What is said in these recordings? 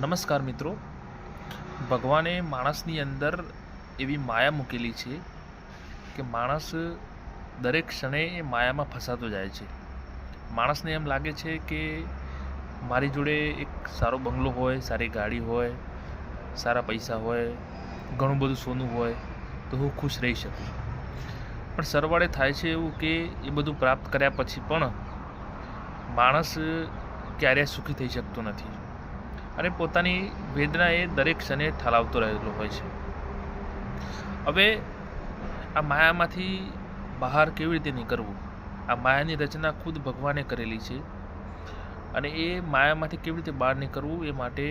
નમસ્કાર મિત્રો, ભગવાને માણસની અંદર એવી માયા મૂકેલી છે કે માણસ દરેક ક્ષણે એ માયામાં ફસાતો જાય છે. માણસને એમ લાગે છે કે મારી જોડે એક સારો બંગલો હોય, સારી ગાડી હોય, સારા પૈસા હોય, ઘણું બધું સોનું હોય તો હું ખુશ રહી શકું. પણ સરવાળે થાય છે એવું કે એ બધું પ્રાપ્ત કર્યા પછી પણ માણસ ક્યારેય સુખી થઈ શકતો નથી અને પોતાની વેદના એ દરેક ક્ષણે ઠાલવતો રહેલો હોય છે. હવે આ માયામાંથી બહાર કેવી રીતે નીકળવું? આ માયાની રચના ખુદ ભગવાને કરેલી છે અને એ માયામાંથી કેવી રીતે બહાર નીકળવું એ માટે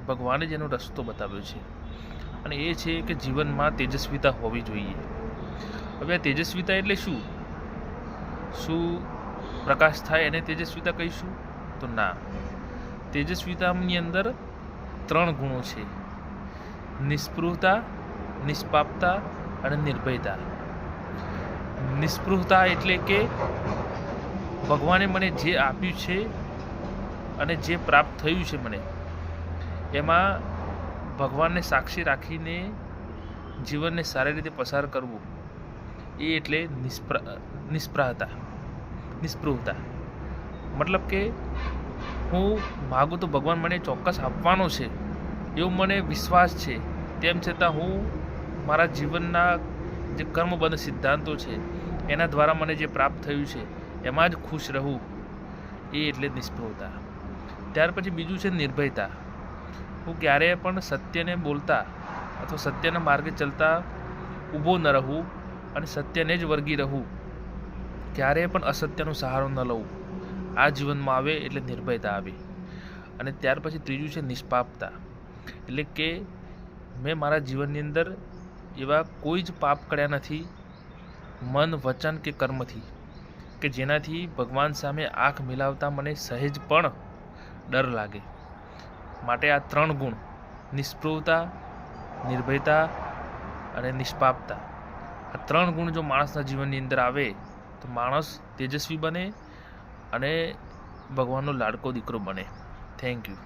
ભગવાને જ એનો રસ્તો બતાવ્યો છે અને એ છે કે જીવનમાં તેજસ્વીતા હોવી જોઈએ. હવે આ તેજસ્વીતા એટલે શું? શું પ્રકાશ થાય એને તેજસ્વીતા કહીશું? તો ના. તેજસ્વીતાની અંદર 3 ગુણો છે: નિસ્પૃહતા, નિષ્પાપતા અને નિર્ભયતા. નિસ્પૃહતા એટલે કે ભગવાને મને જે આપ્યું છે અને જે પ્રાપ્ત થયું છે મને, એમાં ભગવાનને સાક્ષી રાખીને જીવનને સારી રીતે પસાર કરવું, એ એટલે નિસ્પૃહતા. મતલબ કે હું માગું તો ભગવાન મને ચોક્કસ આપવાનો છે એવો મને વિશ્વાસ છે, તેમ છતાં હું મારા જીવનના જે કર્મબંધ સિદ્ધાંતો છે એના દ્વારા મને જે પ્રાપ્ત થયું છે એમાં જ ખુશ રહું, એ એટલે નિસ્પૃહતા. ત્યાર પછી બીજું છે નિર્ભયતા. હું ક્યારેય પણ સત્યને બોલતા અથવા સત્યના માર્ગે ચાલતા ઊભો ન રહું અને સત્યને જ વળગી રહું, ક્યારેય પણ અસત્યનો સહારો ન લઉં. આ જીવનમાં આવે એટલે નિર્ભયતા આવે. અને ત્યાર પછી ત્રીજું છે નિષ્પાપતા. એટલે કે મેં મારા જીવનની અંદર એવા કોઈ જ પાપ કર્યા નથી, મન, વચન કે કર્મથી, કે જેનાથી ભગવાન સામે આંખ મિલાવતા મને સહેજ પણ ડર લાગે. માટે આ 3 ગુણ, નિસ્પૃહતા, નિર્ભયતા અને નિષ્પાપતા, આ 3 ગુણ જો માણસના જીવનની અંદર આવે તો માણસ તેજસ્વી બને અને ભગવાનનો લાડકો દીકરો બને. Thank you.